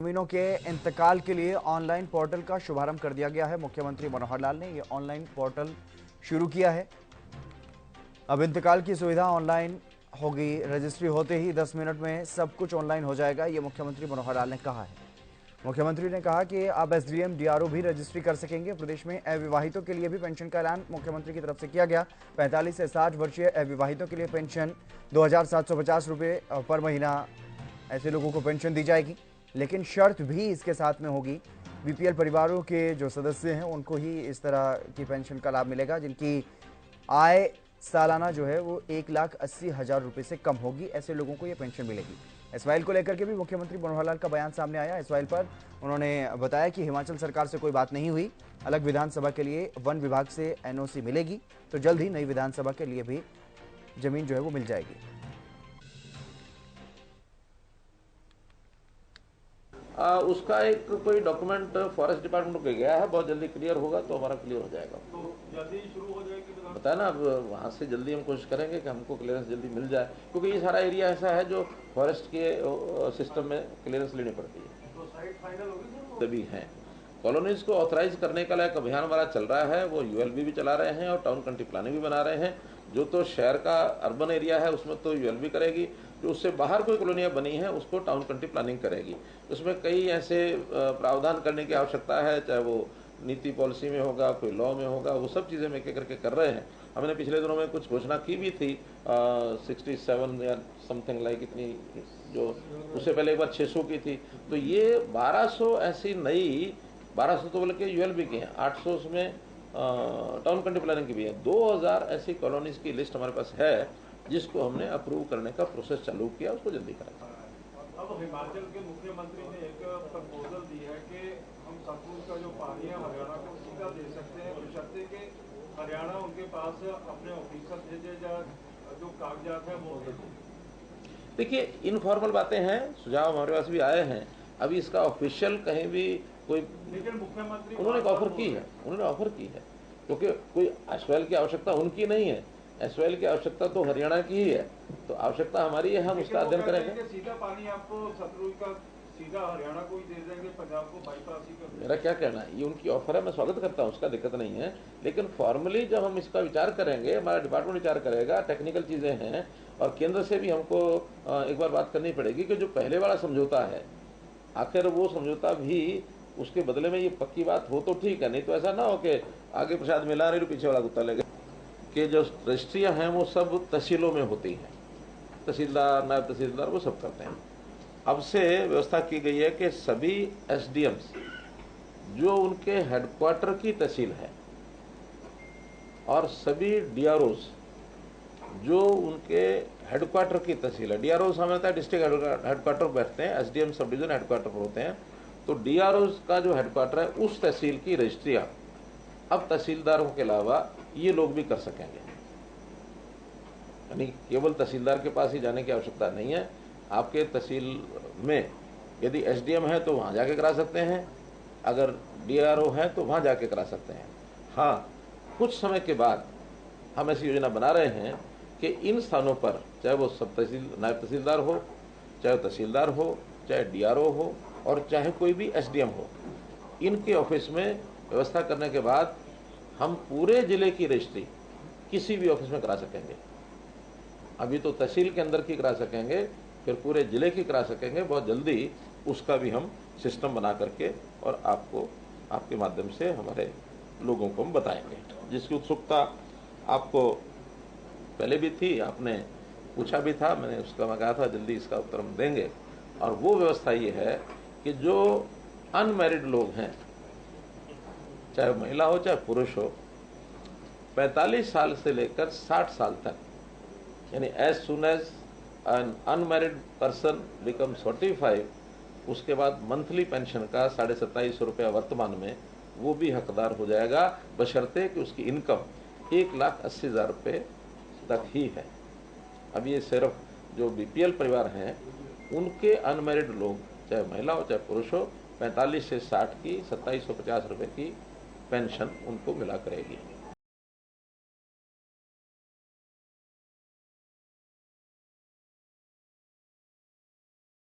जमीनों के इंतकाल के लिए ऑनलाइन पोर्टल का शुभारंभ कर दिया गया है। मुख्यमंत्री मनोहर लाल ने यह ऑनलाइन पोर्टल शुरू किया है। अब इंतकाल की सुविधा ऑनलाइन होगी। रजिस्ट्री होते ही 10 मिनट में सब कुछ ऑनलाइन हो जाएगा, ये मुख्यमंत्री मनोहर लाल ने कहा है। मुख्यमंत्री ने कहा कि अब एसडीएम डीआरओ भी रजिस्ट्री कर सकेंगे। प्रदेश में अविवाहितों के लिए भी पेंशन का ऐलान मुख्यमंत्री की तरफ से किया गया। 45 से 60 वर्षीय अविवाहितों के लिए पेंशन 2,750 रुपये पर महीना ऐसे लोगों को पेंशन दी जाएगी, लेकिन शर्त भी इसके साथ में होगी। बीपीएल परिवारों के जो सदस्य हैं उनको ही इस तरह की पेंशन का लाभ मिलेगा, जिनकी आय सालाना जो है वो 1,80,000 रुपये से कम होगी। ऐसे लोगों को ये पेंशन मिलेगी। एसवाइल को लेकर के भी मुख्यमंत्री मनोहर लाल का बयान सामने आया। एसवाइल पर उन्होंने बताया कि हिमाचल सरकार से कोई बात नहीं हुई। अलग विधानसभा के लिए वन विभाग से एनओसी मिलेगी, तो जल्द ही नई विधानसभा के लिए भी जमीन जो है वो मिल जाएगी। उसका एक कोई डॉक्यूमेंट फॉरेस्ट डिपार्टमेंट को गया है, बहुत जल्दी क्लियर होगा तो हमारा क्लियर हो जाएगा। तो जल्दी शुरू हो जाएगी, बताया ना। अब वहाँ से जल्दी हम कोशिश करेंगे कि हमको क्लियरेंस जल्दी मिल जाए, क्योंकि ये सारा एरिया ऐसा है जो फॉरेस्ट के सिस्टम में क्लियरेंस लेनी पड़ती है। तो साइट फाइनल होगी तभी हैं। कॉलोनीज को ऑथराइज करने का एक अभियान हमारा चल रहा है, वो यूएलबी भी चला रहे हैं और टाउन कंट्री प्लानिंग भी बना रहे हैं। जो तो शहर का अर्बन एरिया है उसमें तो यूएलबी करेगी, जो उससे बाहर कोई कॉलोनियाँ बनी हैं उसको टाउन कंट्री प्लानिंग करेगी। उसमें कई ऐसे प्रावधान करने की आवश्यकता है, चाहे वो नीति पॉलिसी में होगा, कोई लॉ में होगा, वो सब चीज़ें एक एक करके कर रहे हैं। हमने पिछले दिनों में कुछ घोषणा की भी थी 67 या समथिंग लाइक इतनी, जो उससे पहले एक बार 600 की थी। तो ये 1200 ऐसी नई, 1200 तो बोल के यूएलबी की हैं, 800 उसमें टाउन कंट्री प्लानिंग की भी है। 2000 ऐसी कॉलोनीज की लिस्ट हमारे पास है, जिसको हमने अप्रूव करने का प्रोसेस चालू किया, उसको जल्दी करेंगे। अब हिमाचल के मुख्यमंत्री ने एक प्रपोजल दी है कि हम सतलुज का जो पानी है हरियाणा को सीधा दे सकते हैं, बशर्ते कि हरियाणा उनके पास अपने ऑफिसर भेजे या जो कागजात है वो भेजे। देखिए, इनफॉर्मल बातें हैं, सुझाव हमारे पास भी आए हैं। अभी इसका ऑफिशियल कहीं भी कोई, लेकिन मुख्यमंत्री उन्होंने ऑफर की है, उन्होंने ऑफर की है, क्योंकि कोई एसवाइल की आवश्यकता उनकी नहीं है, एसवाइल की आवश्यकता तो हरियाणा की ही है। तो आवश्यकता हमारी है, हम उसका अध्ययन करेंगे। सीधा पानी आपको सतलुज का सीधा हरियाणा को ही दे देंगे, पंजाब को बाईपास ही कर। मेरा क्या कहना है, ये उनकी ऑफर है, मैं स्वागत करता हूँ, उसका दिक्कत नहीं है। लेकिन फॉर्मली जब हम इसका विचार करेंगे, हमारा डिपार्टमेंट विचार करेगा, टेक्निकल चीज़ें हैं, और केंद्र से भी हमको एक बार बात करनी पड़ेगी कि जो पहले वाला समझौता है, आखिर वो समझौता भी उसके बदले में ये पक्की बात हो तो ठीक है, नहीं तो ऐसा ना हो कि आगे प्रसाद मिला रही पीछे वाला कुत्ता लेगा। कि जो रजिस्ट्रियाँ हैं वो सब तहसीलों में होती हैं, तहसीलदार, नायब तहसीलदार वो सब करते हैं। अब से व्यवस्था की गई है कि सभी एसडीएम्स जो उनके हेडक्वार्टर की तहसील है और सभी डीआरओस जो उनके हेडक्वार्टर की तहसील है, डीआरओस हमें होता है डिस्ट्रिक्ट हेडक्वार्टर बैठते हैं, एसडीएम सब डिवीजन हेडक्वार्टर पर होते हैं, तो डीआरओस का जो हेडक्वार्टर है उस तहसील की रजिस्ट्रियाँ अब तहसीलदारों के अलावा ये लोग भी कर सकेंगे। यानी केवल तहसीलदार के पास ही जाने की आवश्यकता नहीं है। आपके तहसील में यदि एसडीएम है तो वहाँ जाके करा सकते हैं, अगर डीआरओ है तो वहाँ जाके करा सकते हैं। हाँ, कुछ समय के बाद हम ऐसी योजना बना रहे हैं कि इन स्थानों पर, चाहे वो सब तहसील नायब तहसीलदार हो, चाहे तहसीलदार हो, चाहे डीआरओ हो, और चाहे कोई भी एसडीएम हो, इनके ऑफिस में व्यवस्था करने के बाद हम पूरे जिले की रजिस्ट्री किसी भी ऑफिस में करा सकेंगे। अभी तो तहसील के अंदर की करा सकेंगे, फिर पूरे जिले की करा सकेंगे। बहुत जल्दी उसका भी हम सिस्टम बना करके और आपको, आपके माध्यम से हमारे लोगों को हम बताएंगे। जिसकी उत्सुकता आपको पहले भी थी, आपने पूछा भी था, मैंने उसका मैं कहा था जल्दी इसका उत्तर हम देंगे। और वो व्यवस्था ये है कि जो अनमैरिड लोग हैं, चाहे महिला हो चाहे पुरुष हो, 45 साल से लेकर 60 साल तक, यानी as soon as an unmarried person become 45, उसके बाद मंथली पेंशन का 2750 रुपया वर्तमान में वो भी हकदार हो जाएगा, बशर्ते कि उसकी इनकम 1,80,000 रुपये तक ही है। अब ये सिर्फ जो बीपीएल परिवार हैं उनके अनमैरिड लोग, चाहे महिला हो चाहे पुरुष हो, 45 से 60 की 2750 रुपये की पेंशन उनको मिला करेगी।